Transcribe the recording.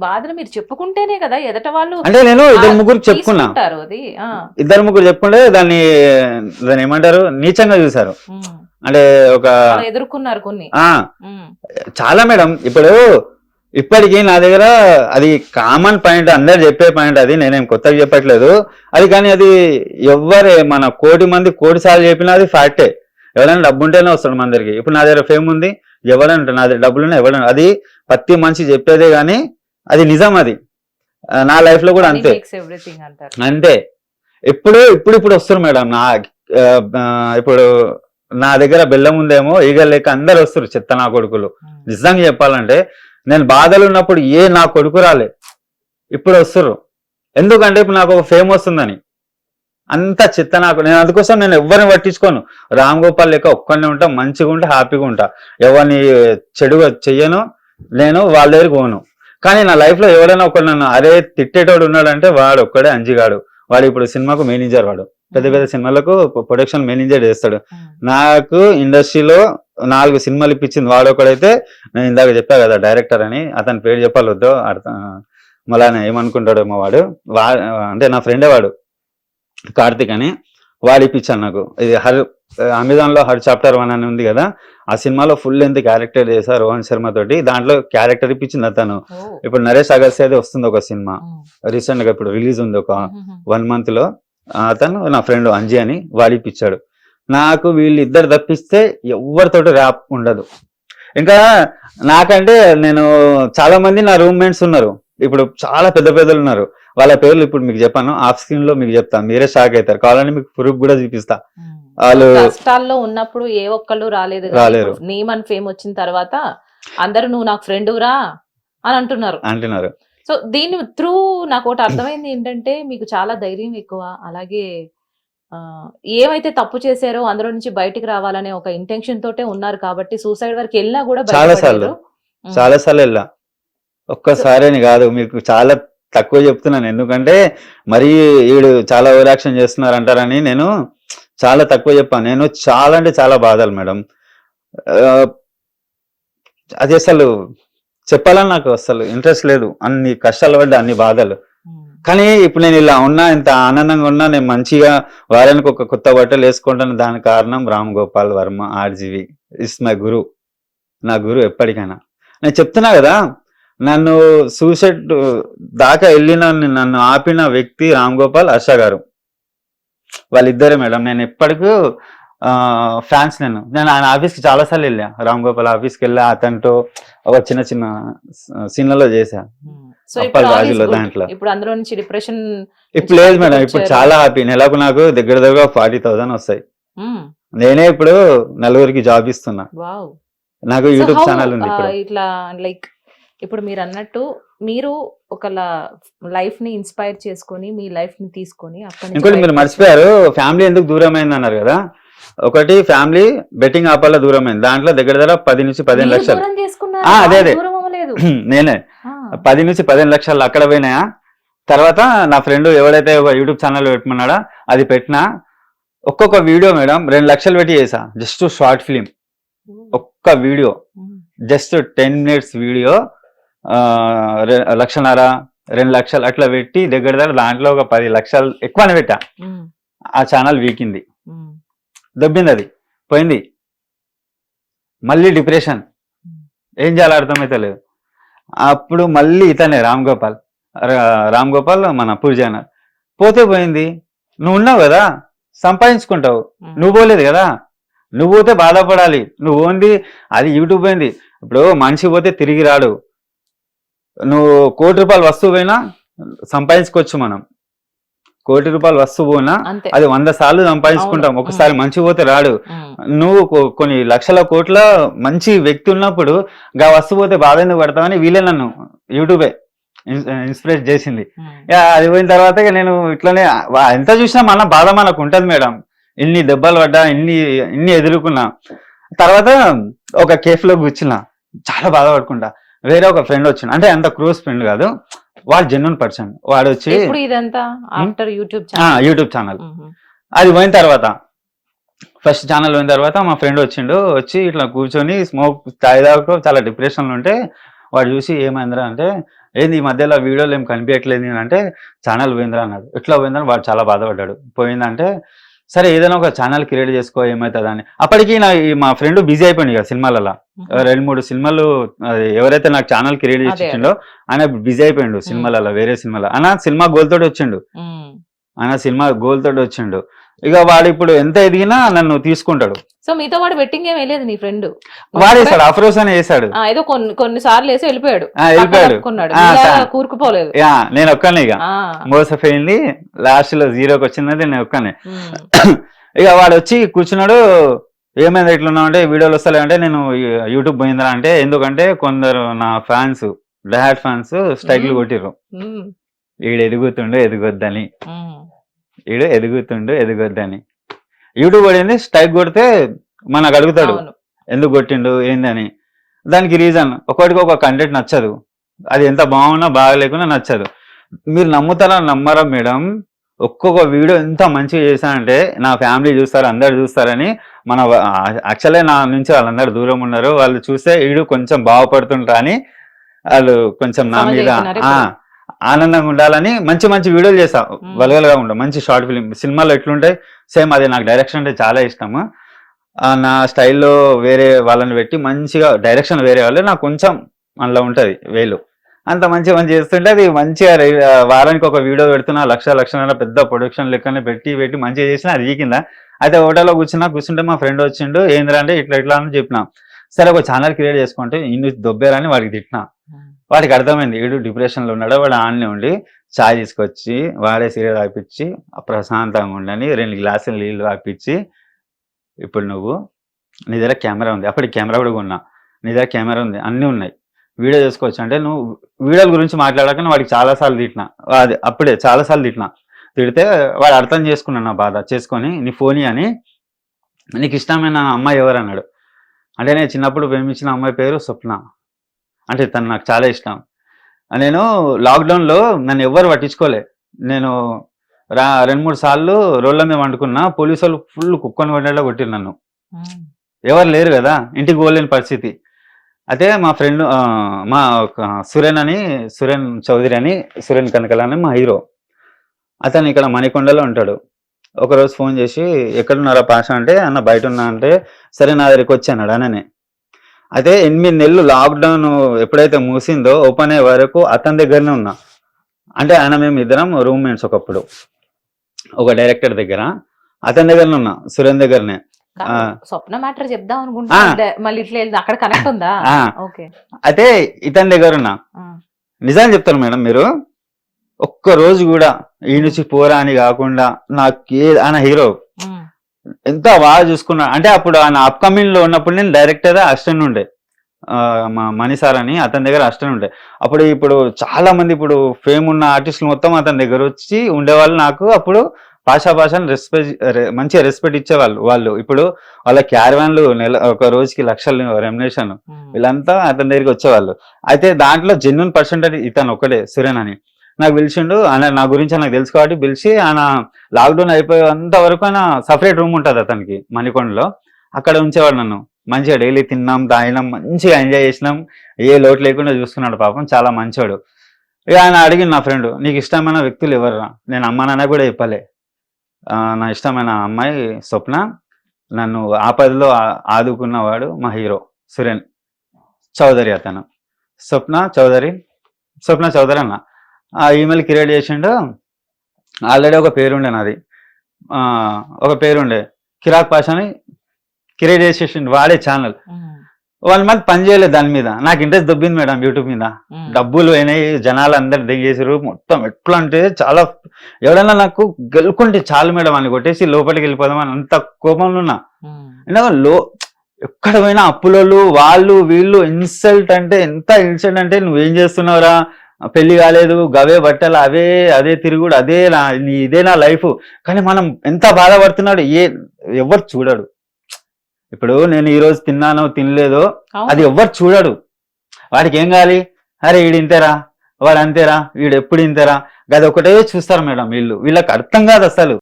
బాధలు మీరు చెప్పుకుంటేనే కదా ఎదట వాళ్ళు అంటే నేను ఇద్దరు ముగ్గురు చెప్పుకున్నా, తీసుకుంటారు అది. ఇద్దరు ముగ్గురు చెప్పుకుంటే దాన్ని దాన్ని ఏమంటారు నీచంగా చూసారు. అంటే ఒక అలా ఎదుర్కొన్నారు కొన్ని. చాలా మేడం. ఇప్పుడు ఇప్పటికీ నా దగ్గర అది కామన్ పాయింట్, అందరు చెప్పే పాయింట్, అది నేనేం కొత్తగా చెప్పట్లేదు అది. కానీ అది ఎవరే మన 1,000,000 మంది 1,000,000 సార్లు చెప్పినా అది ఫ్యాక్టే. ఎవరైనా డబ్బు ఉంటేనే వస్తాడు మన దగ్గరికి. ఇప్పుడు నా దగ్గర ఫేమ్ ఉంది, ఎవరంటే నా దగ్గర డబ్బులున్నా ఎవరైనా, అది ప్రతి మనిషి చెప్పేదే కానీ అది నిజం. అది నా లైఫ్ లో కూడా అంతే అంతే. ఇప్పుడు వస్తారు మేడం. ఇప్పుడు నా దగ్గర బెల్లం ఉందేమో ఈగలు లెక్క అందరు వస్తారు చెత్త నా కొడుకులు. నిజంగా చెప్పాలంటే నేను బాధలు ఉన్నప్పుడు నా కొడుకు రాలే, ఇప్పుడు వస్తారు. ఎందుకంటే ఇప్పుడు నాకు ఒక ఫేమ్ వస్తుందని. అంత చెత్త నాకు. నేను అందుకోసం నేను ఎవరిని పట్టించుకోను. రామ్ గోపాల్ లెక్క ఒక్కరిని ఉంటా, మంచిగా ఉంటా, హ్యాపీగా ఉంటా. ఎవరిని చెడుగా చెయ్యను, నేను వాళ్ళ దగ్గరికి పోను. కానీ నా లైఫ్ లో ఎవరైనా ఒకడు నన్ను అరే తిట్టేటోడు ఉన్నాడంటే వాడు ఒక్కడే అంజిగాడు. వాడు ఇప్పుడు సినిమాకు మేనేజర్, వాడు పెద్ద పెద్ద సినిమాలకు ప్రొడక్షన్ మేనేజర్ చేస్తాడు. నాకు ఇండస్ట్రీలో 4 సినిమాలు ఇప్పించింది వాడు ఒకడైతే. నేను ఇందాక చెప్పా కదా డైరెక్టర్ అని, అతని పేరు చెప్పాలి వద్దో అర్థం మళ్ళా ఏమనుకుంటాడేమో వాడు. అంటే నా ఫ్రెండే వాడు, కార్తిక్ అని. వాడు ఇప్పించాను నాకు. ఇది అమెజాన్ లో హర్ చాప్టర్ 1 అని ఉంది కదా, ఆ సినిమాలో ఫుల్ లెంత్ క్యారెక్టర్ చేశారు రోహన్ శర్మ తోటి. దాంట్లో క్యారెక్టర్ ఇప్పించింది అతను. ఇప్పుడు నరేష్ అగర్సేది వస్తుంది ఒక సినిమా రీసెంట్ గా, ఇప్పుడు రిలీజ్ ఉంది ఒక 1 month లో. అతను నా ఫ్రెండ్ అంజీ అని, వాడిపిచ్చాడు నాకు. వీళ్ళిద్దరు తప్పిస్తే ఎవరితోటి ర్యాప్ ఉండదు. ఇంకా నాకంటే నేను చాలా మంది నా రూమ్మేట్స్ ఉన్నారు, ఇప్పుడు చాలా పెద్ద పెద్దలు ఉన్నారు. వాళ్ళ పేర్లు ఇప్పుడు మీకు చెప్పాను, ఆఫ్ స్క్రీన్ లో మీకు చెప్తాను, మీరే షాక్ అవుతారు. కావాలని మీకు ప్రూఫ్ కూడా చూపిస్తా. వాళ్ళు కష్టాల్లో ఉన్నప్పుడు ఏ ఒక్కళ్ళు రాలేరు. నేమన్ ఫేమ్ వచ్చిన తర్వాత అందరూ నువ్వు నాకు ఫ్రెండ్ రా అని అంటున్నారు. సో దీని త్రూ నాకు ఒకటి అర్థమైంది ఏంటంటే మీకు చాలా ధైర్యం ఎక్కువ. అలాగే ఏమైతే తప్పు చేశారో అందులో నుంచి బయటికి రావాలనే ఒక ఇంటెన్షన్ తోటే ఉన్నారు కాబట్టి సూసైడ్ వరకు వెళ్ళినా కూడా చాలా సార్లు వెళ్ళా. ఒక్కసారి కాదు, మీకు చాలా తక్కువ చెప్తున్నాను. ఎందుకంటే మరీ వీడు చాలా ఓవర్ యాక్షన్ చేస్తున్నారు అంటారని నేను చాలా తక్కువ చెప్పాను. నేను చాలా అంటే చాలా బాధలు మేడం. అది అసలు చెప్పాలని నాకు అసలు ఇంట్రెస్ట్ లేదు. అన్ని కష్టాలు పడ్డా, అన్ని బాధలు. కానీ ఇప్పుడు నేను ఇలా ఉన్నా, ఇంత ఆనందంగా ఉన్నా, నేను మంచిగా వారానికి ఒక కొత్త బట్టలు వేసుకుంటాను. దానికి కారణం Ram Gopal Varma RGV is my guru. నా గురు ఎప్పటికైనా. నేను చెప్తున్నా కదా, నన్ను సూసైడ్ దాకా వెళ్ళిన, నన్ను ఆపిన వ్యక్తి రామ్ గోపాల్, హర్ష గారు. వాళ్ళిద్దరే మేడం. నేను ఎప్పటికూ ఫ్యాన్స్. నేను ఆయన ఆఫీస్కి చాలాసార్లు వెళ్ళా, రామ్ గోపాల్ ఆఫీస్కి వెళ్ళా. అతనితో ఒక చిన్న చిన్న సీన్లలో చేశా, రాజులో. దాంట్లో ఇప్పుడు అందులో నుంచి డిప్రెషన్ ఇప్పుడు లేదు మేడం. ఇప్పుడు చాలా హ్యాపీ. నెలకు నాకు దగ్గర 40,000 వస్తాయి. నేనే ఇప్పుడు 4 జాబ్ ఇస్తున్నా. నాకు యూట్యూబ్ ఛానల్ ఉంది. ఇట్లా లైక్ ఇప్పుడు మీరు అన్నట్టు మీరు ఒక లైఫ్ ని ఇన్స్పైర్ చేసుకొని మీ లైఫ్ ని తీసుకొని ఇంకోటి మీరు మర్చిపోయారు, ఫ్యామిలీ ఎందుకు దూరం అయింది అన్నారు కదా. ఒకటి ఫ్యామిలీ బెట్టింగ్ ఆపాల దూరం అయింది. దాంట్లో దగ్గర 10 నుంచి 15 లక్షలు. అదే నేనే 10 నుంచి 15 లక్షలు అక్కడ పోయినాయా. తర్వాత నా ఫ్రెండ్ ఎవడైతే ఒక యూట్యూబ్ ఛానల్ పెట్టమన్నాడా, అది పెట్టినా. ఒక్కొక్క వీడియో మేడం 2 లక్షలు పెట్టి చేసా. జస్ట్ షార్ట్ ఫిలిం, ఒక్క వీడియో, జస్ట్ 10 minutes వీడియో 1.5 లక్షలు 2 లక్షలు అట్లా పెట్టి దగ్గర దాంట్లో ఒక 10 లక్షలు ఎక్కువనే పెట్టా. ఆ ఛానల్ వీకింది, దొబ్బింది, అది పోయింది. మళ్ళీ డిప్రెషన్, ఏం చేయాలో అర్థమైతే లేదు. అప్పుడు మళ్ళీ ఇతనే రామ్ గోపాల్ మన పూజాన పోతే పోయింది. నువ్వు ఉన్నావు కదా, సంపాదించుకుంటావు. నువ్వు పోలేదు కదా, నువ్వు పోతే బాధపడాలి. నువ్వు ఓన్లీ అది యూట్యూబ్ పోయింది. ఇప్పుడు మనిషి పోతే తిరిగి రాడు. నువ్వు 1 కోటి రూపాయలు వస్తువు పోయినా సంపాదించుకోవచ్చు. మనం 1 కోటి రూపాయలు వస్తువు పోయినా అది 100 సార్లు సంపాదించుకుంటాం. ఒకసారి మంచి పోతే రాడు. నువ్వు కొన్ని లక్షల కోట్ల మంచి వ్యక్తి ఉన్నప్పుడు గా వస్తువు పోతే బాధ ఎందుకు పడతావని వీళ్ళే నన్ను యూట్యూబే ఇన్స్పిరేట్ చేసింది. అది పోయిన తర్వాత నేను ఇట్లనే ఎంత చూసినా మన బాధ మనకు ఉంటది మేడం. ఇన్ని దెబ్బలు పడ్డా, ఇన్ని ఎదుర్కొన్నా. తర్వాత ఒక కేఫ్ లో కూర్చున్నా, చాలా బాధపడుకుంటా. వేరే ఒక ఫ్రెండ్ వచ్చిన, అంటే అంత క్లోజ్ ఫ్రెండ్ కాదు, వాడు జెన్యూన్ పర్సన్. వాడు వచ్చి యూట్యూబ్ ఛానల్ అది పోయిన తర్వాత, ఫస్ట్ ఛానల్ పోయిన తర్వాత మా ఫ్రెండ్ వచ్చి ఇట్లా కూర్చొని స్మోక్ తాగేదాకా చాలా డిప్రెషన్లో ఉంటే వాడు చూసి ఏమైందిరా అంటే, ఏంది ఈ మధ్యలో వీడియోలు ఏం కనిపించట్లేదు అంటే ఛానల్ పోయిందిరా అన్నాడు. ఎట్లా పోయిందని వాడు చాలా బాధపడ్డాడు. పోయిందంటే సరే ఏదైనా ఒక ఛానల్ క్రియేట్ చేసుకో ఏమవుతుంది అని. అప్పటికి మా ఫ్రెండ్ బిజీ అయిపోయింది కదా సినిమాలలో. 2-3 సినిమాలు ఎవరైతే నాకు ఛానల్ క్రియేట్ చేసి ఇచ్చిండో ఆయన బిజీ అయిపోయిండు సినిమాలలో, వేరే సినిమాలో. అన్న సినిమా గోల్ తోటి వచ్చిండు, ఇక వాడు ఇప్పుడు ఎంత ఎదిగినా నన్ను తీసుకుంటాడు. సో మీతో వాడు బెట్టింగ్ ఏం వేయలేదు నీ ఫ్రెండ్? వాడేసాడు, అఫ్రోస్ అని వేసాడు. ఏదో కొన్ని సార్లు వేసి వెళ్ళిపోయాడు. కూరుకుపోలేదు. నేను ఒక్కనే ఇక మోసపోయింది. లాస్ట్ లో 0కి వచ్చిందంటే నేను ఒక్కనే. ఇక వాడు వచ్చి కూర్చున్నాడు. ఏమైంది ఎట్లున్నావు అంటే వీడియోలు వస్తలే అంటే నేను యూట్యూబ్ పోయిందా అంటే ఎందుకంటే కొందరు నా ఫ్యాన్స్ డైహార్డ్ ఫ్యాన్స్ స్ట్రైక్లు కొట్టిర్రు. వీడు ఎదుగొద్దని యూట్యూబ్ పడింది. స్ట్రైక్ కొడితే మనకు అడుగుతాడు ఎందుకు కొట్టిండు ఏందని. దానికి రీజన్ ఒకటికి ఒక కంటెంట్ నచ్చదు, అది ఎంత బాగున్నా బాగలేకున్నా నచ్చదు. మీరు నమ్ముతారా నమ్మరా మేడం, ఒక్కొక్క వీడియో ఎంత మంచిగా చేశానంటే నా ఫ్యామిలీ చూస్తారు, అందరు చూస్తారని. మన యాక్చువల్లీ నా నుంచి వాళ్ళందరూ దూరం ఉన్నారు, వాళ్ళు చూస్తే వీడు కొంచెం బాగుపడుతుంటా అని వాళ్ళు కొంచెం నా మీద ఆనందంగా ఉండాలని మంచి మంచి వీడియోలు చేస్తా. వల్గల్గా ఉంటాం, మంచి షార్ట్ ఫిలిం. సినిమాలో ఎట్లుంటాయి సేమ్ అదే. నాకు డైరెక్షన్ అంటే చాలా ఇష్టము. నా స్టైల్లో వేరే వాళ్ళని పెట్టి మంచిగా డైరెక్షన్ వేరే వాళ్ళు నాకు కొంచెం అందులో ఉంటుంది వేలు. అంత మంచి చేస్తుంటే అది మంచిగా వారానికి ఒక వీడియో పెడుతున్నా, లక్షన్నర పెద్ద ప్రొడక్షన్ లెక్కనే పెట్టి మంచిగా చేసినా అది కింద. అయితే హోటల్లో కూర్చుంటే మా ఫ్రెండ్ వచ్చిండు, ఏంద్రా అంటే ఇట్లా అని చెప్పినా. సరే ఒక ఛానల్ క్రియేట్ చేసుకుంటే ఇన్ని దొబ్బేరని వాడికి తిట్టినా. వాడికి అర్థమైంది వీడు డిప్రెషన్లో ఉన్నాడో. వాడు ఆన్నే ఉండి చాయ్ తీసుకొచ్చి వాడే సీరియల్ తాపించి ప్రశాంతంగా ఉండని 2 గ్లాసులు నీళ్ళు తాపించి, ఇప్పుడు నువ్వు నీ దగ్గర కెమెరా ఉంది, అప్పటికి కెమెరా కూడా ఉన్నా, నీ దగ్గర కెమెరా ఉంది, అన్నీ ఉన్నాయి, వీడియో చేసుకోవచ్చు అంటే నువ్వు వీడియోల గురించి మాట్లాడకని వాడికి చాలాసార్లు తిట్టినా. అది అప్పుడే చాలాసార్లు తిడితే వాడు అర్థం చేసుకున్నాను నా బాధ చేసుకొని, నీ ఫోన్ అని నీకు ఇష్టమైన అమ్మాయి ఎవరు అన్నాడు. అంటే నేను చిన్నప్పుడు ప్రేమించిన అమ్మాయి పేరు స్వప్న, అంటే తను నాకు చాలా ఇష్టం. నేను లాక్డౌన్లో నన్ను ఎవ్వరు పట్టించుకోలే. నేను 2-3 సార్లు రోడ్ల మీద వండుకున్నా, పోలీసు వాళ్ళు ఫుల్ కుక్కని పడేలా కొట్టిరు నన్ను. ఎవరు లేరు కదా, ఇంటికి పోలేని పరిస్థితి. అయితే మా ఫ్రెండ్ మా సురేన్ చౌదరి అని, సురేన్ కనకల అని మా హీరో, అతను ఇక్కడ మణికొండలో ఉంటాడు. ఒకరోజు ఫోన్ చేసి ఎక్కడున్నారా పాష అంటే అన్న బయట ఉన్నా అంటే సరే నా దగ్గరికి వచ్చి అన్నాడు అననే. అయితే 8 నెలలు లాక్డౌన్ ఎప్పుడైతే మూసిందో ఓపెన్ అయ్యే వరకు అతని దగ్గరనే ఉన్నా. అంటే ఆయన మేము ఇద్దరం రూమ్మేట్స్ ఒకప్పుడు, ఒక డైరెక్టర్ దగ్గర అతని దగ్గరనే ఉన్నా, సురేన్ దగ్గరనే. స్వప్న మ్యాటర్ చెప్దాం అనుకుంటా, మళ్ళీ ఇట్లా అక్కడ కనెక్ట్ ఉందా? అయితే ఇతని దగ్గర ఉన్నా. నిజాన్ని చెప్తాను మేడం, మీరు ఒక్క రోజు కూడా ఈ నుంచి పోరా అని కాకుండా నాకు ఆయన హీరో ఎంత బాగా చూసుకున్నా అంటే. అప్పుడు ఆయన అప్కమింగ్ లో ఉన్నప్పుడు నేను డైరెక్టర్ అసిస్టెంట్ ఉండే, మా మణి సార్ అని అతని దగ్గర అసిస్టెంట్ ఉండే. ఇప్పుడు చాలా మంది ఇప్పుడు ఫేమ్ ఉన్న ఆర్టిస్టులు మొత్తం అతని దగ్గర వచ్చి ఉండేవాళ్ళు. నాకు అప్పుడు భాషను మంచిగా రెస్పెక్ట్ ఇచ్చేవాళ్ళు. వాళ్ళు ఇప్పుడు వాళ్ళ క్యారవాన్లు ఒక రోజుకి లక్షలు రెమ్యునేషన్, వీళ్ళంతా అతని దగ్గరికి వచ్చేవాళ్ళు. అయితే దాంట్లో జెన్యున్ పర్సెంటేజ్ ఇతను ఒకటే సురేన్ అని. నాకు పిలిచిండు, ఆయన నా గురించి నాకు తెలుసు కాబట్టి పిలిచి, ఆయన లాక్డౌన్ అయిపోయేంత వరకు ఆయన సపరేట్ రూమ్ ఉంటుంది అతనికి మణికొండలో, అక్కడ ఉంచేవాడు నన్ను. మంచిగా డైలీ తిన్నాం తాగినాం, మంచిగా ఎంజాయ్ చేసినాం, ఏ లోటు లేకుండా చూసుకున్నాడు. పాపం చాలా మంచోడు. ఇక ఆయన అడిగింది నా ఫ్రెండ్, నీకు ఇష్టమైన వ్యక్తులు ఎవరురా? నేను అమ్మ నాన్న కూడా చెప్పలే. నా ఇష్టమైన అమ్మాయి స్వప్న, నన్ను ఆపదలో ఆదుకున్నవాడు మా హీరో సురేన్ చౌదరి. అతను స్వప్న చౌదరి అన్న ఆ ఈమెయిల్ క్రియేట్ చేసిండు. ఆల్రెడీ ఒక పేరుండే నాది, ఒక పేరుండే కిరాక్ పాష అని క్రియేట్ చేసేసిండు వాడే ఛానల్. 1 మంత్ పని చేయలేదు దాని మీద. నాకు ఇంట్రెస్ట్ దొబ్బింది మేడం యూట్యూబ్ మీద. డబ్బులు అయినాయి, జనాలు అందరు దిగేసారు మొత్తం. ఎట్లా అంటే చాలా, ఎవడన్నా నాకు గెలుకుంటే చాలు మేడం అని కొట్టేసి లోపలికి వెళ్ళిపోదామని అంత కోపంలో ఉన్నా. ఎక్కడ పోయినా అప్పులోళ్ళు వాళ్ళు వీళ్ళు ఇన్సల్ట్ అంటే ఎంత ఇన్సల్ట్ అంటే, నువ్వేం చేస్తున్నావురా, పెళ్లి కాలేదు, గవే బట్టలు, అదే తిరుగుడు, ఇదే నా లైఫ్. కానీ మనం ఎంత బాధపడుతున్నాడు ఎవరు చూడడు. ఇప్పుడు నేను ఈ రోజు తిన్నానో తినలేదో అది ఎవ్వరు చూడడు. వాడికి ఏం కావాలి, అరే వీడు ఇంతేరా, వాడు అంతేరా, వీడు ఎప్పుడు ఇంతేరా, అది ఒకటే చూస్తారు మేడం. వీళ్ళకి అర్థం కాదు అసలు.